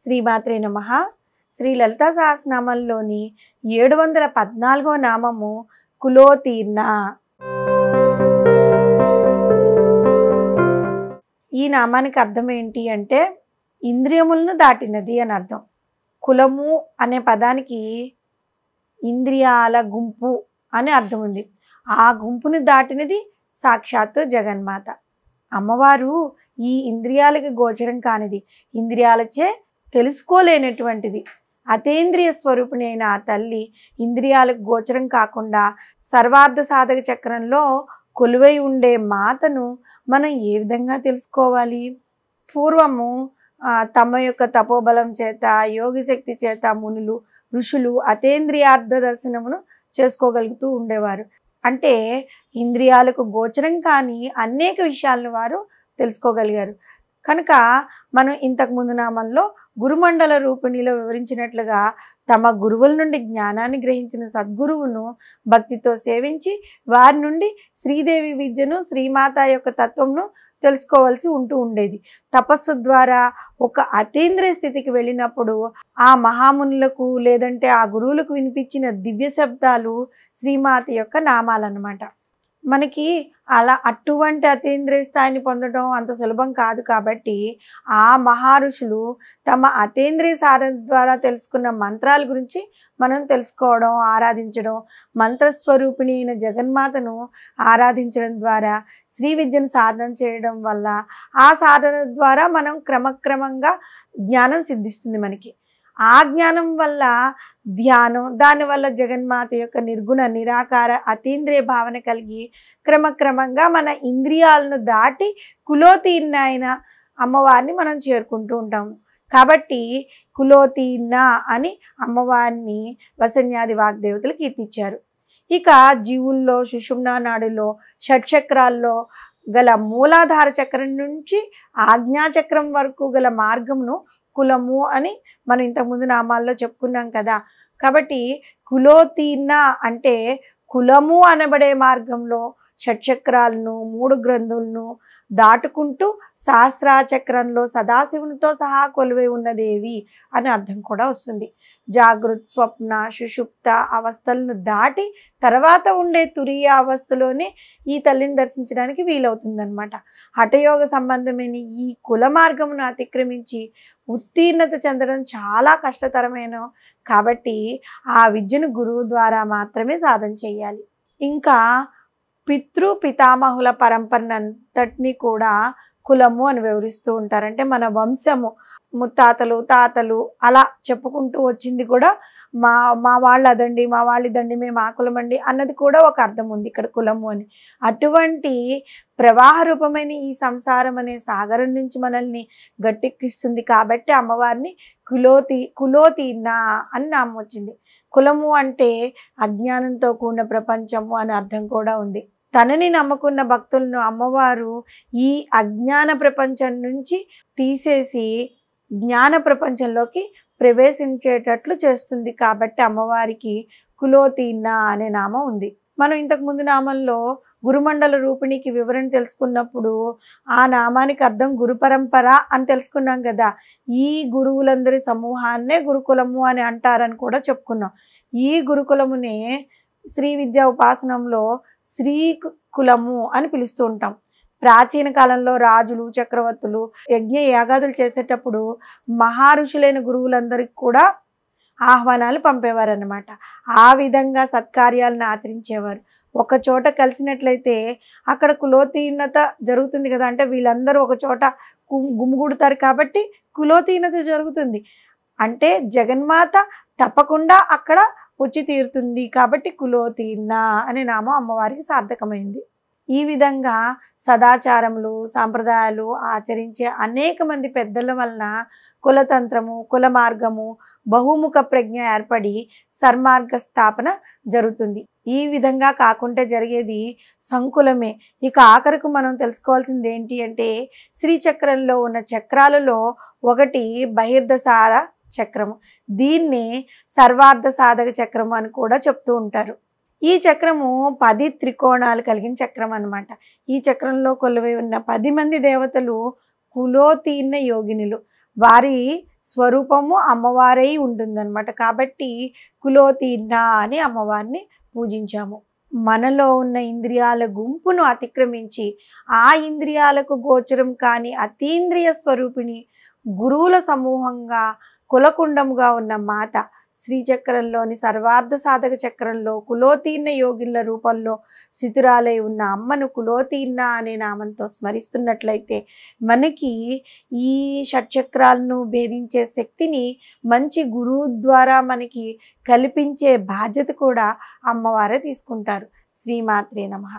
శ్రీమాత్రే నమః. శ్రీ లలితా సహస్రనామంలోని 714వ నామము కులోతీర్ణ. ఈ నామానికి అర్థం ఏంటి అంటే ఇంద్రియములను దాటినది అని అర్థం. కులము అనే పదానికి ఇంద్రియాల గుంపు అని అర్థం ఉంది. ఆ గుంపును దాటినది సాక్షాత్తు జగన్మాత. అమ్మవారు ఈ ఇంద్రియాలకి గోచరం కానిది, ఇంద్రియాలచే తెలుసుకోలేనటువంటిది. అతేంద్రియ స్వరూపిణి అయిన ఆ తల్లి ఇంద్రియాలకు గోచరం కాకుండా సర్వార్థ సాధక చక్రంలో కొలువై ఉండే మాతను మనం ఏ విధంగా తెలుసుకోవాలి? పూర్వము తమ యొక్క తపోబలం చేత, యోగి శక్తి చేత మునులు, ఋషులు అతేంద్రియార్థ దర్శనమును చేసుకోగలుగుతూ ఉండేవారు. అంటే ఇంద్రియాలకు గోచరం కాని అనేక విషయాలను వారు తెలుసుకోగలిగారు. కనుక మనం ఇంతకుముందు నామంలో గురుమండల రూపిణిలో వివరించినట్లుగా తమ గురువుల నుండి జ్ఞానాన్ని గ్రహించిన సద్గురువును భక్తితో సేవించి వారి నుండి శ్రీదేవి విద్యను, శ్రీమాత యొక్క తత్వంను తెలుసుకోవాల్సి ఉండేది. తపస్సు ద్వారా ఒక అతీంద్రియ స్థితికి వెళ్ళినప్పుడు ఆ మహామునులకు లేదంటే ఆ గురువులకు వినిపించిన దివ్య శబ్దాలు శ్రీమాత యొక్క నామాలన్నమాట. మనకి అలా అటువంటి అతీంద్రియ స్థాయిని పొందడం అంత సులభం కాదు. కాబట్టి ఆ మహారుషులు తమ అతీంద్రియ సాధన ద్వారా తెలుసుకున్న మంత్రాల గురించి మనం తెలుసుకోవడం, ఆరాధించడం, మంత్రస్వరూపిణి అయిన జగన్మాతను ఆరాధించడం ద్వారా శ్రీ విద్యను సాధన చేయడం వల్ల ఆ సాధన ద్వారా మనం క్రమక్రమంగా జ్ఞానం సిద్ధిస్తుంది మనకి. ఆ జ్ఞానం వల్ల ధ్యానం, దానివల్ల జగన్మాత యొక్క నిర్గుణ నిరాకార అతీంద్రియ భావన కలిగి క్రమక్రమంగా మన ఇంద్రియాలను దాటి కులోతీర్ణ అయిన అమ్మవారిని మనం చేరుకుంటూ ఉంటాము. కాబట్టి కులోతీర్ణ అని అమ్మవారిని వసన్యాది వాగ్దేవతలు కీర్తించారు. ఇక జీవుల్లో సుషుమ్నా నాడిలో షట్చక్రాల్లో గల మూలాధార చక్రం నుంచి ఆజ్ఞాచక్రం వరకు గల మార్గమును కులము అని మనం ఇంతకుముందు నామాల్లో చెప్పుకున్నాం కదా. కాబట్టి కులోతీర్ణ అంటే కులము అనబడే మార్గంలో షట్చక్రాలను, 3 గ్రంథులను దాటుకుంటూ సహస్రాచక్రంలో సదాశివునితో సహా కొలువై ఉన్నదేవి అని అర్థం కూడా వస్తుంది. జాగృత్, స్వప్న, సుషుప్త అవస్థలను దాటి తర్వాత ఉండే తురీయ అవస్థలోనే ఈ తల్లిని దర్శించడానికి వీలవుతుందన్నమాట. హఠయోగ సంబంధమైన ఈ కుల మార్గమును అతిక్రమించి ఉత్తీర్ణత చెందడం చాలా కష్టతరమైన కాబట్టి ఆ విద్యను గురువు ద్వారా మాత్రమే సాధన చేయాలి. ఇంకా పితామహుల పరంపరనంతటినీ కూడా కులము అని వివరిస్తూ ఉంటారు. అంటే మన వంశము, ముత్తాతలు, తాతలు అలా చెప్పుకుంటూ వచ్చింది కూడా మా వాళ్ళు అదండి, మా వాళ్ళు ఇదండి, మేము ఆ కులమండి అన్నది కూడా ఒక అర్థం ఉంది ఇక్కడ కులము అని. అటువంటి ప్రవాహ రూపమైన ఈ సంసారం అనే సాగరం నుంచి మనల్ని గట్టెక్కిస్తుంది కాబట్టి అమ్మవారిని కులోతీర్ణ అని నామం వచ్చింది. కులము అంటే అజ్ఞానంతో కూడిన ప్రపంచము అని అర్థం కూడా ఉంది. తనని నమ్ముకున్న భక్తులను అమ్మవారు ఈ అజ్ఞాన ప్రపంచం నుంచి తీసేసి జ్ఞాన ప్రపంచంలోకి ప్రవేశించేటట్లు చేస్తుంది. కాబట్టి అమ్మవారికి కులోతీర్ణ అనే నామం ఉంది. మనం ఇంతకుముందు నామంలో గురుమండల రూపిణికి వివరణ తెలుసుకున్నప్పుడు ఆ నామానికి అర్థం గురు పరంపర అని తెలుసుకున్నాం కదా. ఈ గురువులందరి సమూహాన్నే గురుకులము అని అంటారని కూడా చెప్పుకున్నాం. ఈ గురుకులమునే శ్రీ విద్యా ఉపాసనంలో శ్రీ కులము అని పిలుస్తూ ఉంటాం. ప్రాచీన కాలంలో రాజులు, చక్రవర్తులు యజ్ఞ యాగాదులు చేసేటప్పుడు మహారుషులైన గురువులందరికీ కూడా ఆహ్వానాలు పంపేవారు అన్నమాట. ఆ విధంగా సత్కార్యాలను ఆచరించేవారు. ఒక చోట కలిసినట్లయితే అక్కడ కులోతీర్ణత జరుగుతుంది కదా. అంటే వీళ్ళందరూ ఒక చోట గుమిగూడుతారు కాబట్టి కులోతీర్ణత జరుగుతుంది. అంటే జగన్మాత తప్పకుండా అక్కడ వచ్చి తీరుతుంది కాబట్టి కులోతీర్ణ అనే నామం అమ్మవారికి సార్థకమైంది. ఈ విధంగా సదాచారములు, సాంప్రదాయాలు ఆచరించే అనేక మంది పెద్దల వలన కులతంత్రము, కుల మార్గము, బహుముఖ ప్రజ్ఞ ఏర్పడి సన్మార్గ స్థాపన జరుగుతుంది. ఈ విధంగా కాకుండా జరిగేది సంకులమే. ఇక ఆఖరికి మనం తెలుసుకోవాల్సింది ఏంటి అంటే శ్రీచక్రంలో ఉన్న చక్రాలలో ఒకటి బహిర్దసార చక్రము. దీన్ని సర్వార్థ సాధక చక్రము అని కూడా చెప్తూ ఉంటారు. ఈ చక్రము 10 త్రికోణాలు కలిగిన చక్రం అన్నమాట. ఈ చక్రంలో కొలువై ఉన్న 10 మంది దేవతలు కులోతీర్ణ యోగినులు. వారి స్వరూపము అమ్మవారై ఉంటుందన్నమాట. కాబట్టి కులోతీర్ణ అని అమ్మవారిని పూజించాము. మనలో ఉన్న ఇంద్రియాల గుంపును అతిక్రమించి ఆ ఇంద్రియాలకు గోచరం కాని అతీంద్రియ స్వరూపిణి గురువుల సమూహంగా కులకుండముగా ఉన్న మాత శ్రీచక్రంలోని సర్వార్థ సాధక చక్రంలో కులోతీర్ణ యోగిళ్ళ రూపంలో స్థితురాలై ఉన్న అమ్మను కులోతీర్ణ అనే నామంతో స్మరిస్తున్నట్లయితే మనకి ఈ షట్చక్రాలను భేదించే శక్తిని మంచి గురువు ద్వారా మనకి కల్పించే బాధ్యత కూడా అమ్మవారే తీసుకుంటారు. శ్రీమాత్రే నమః.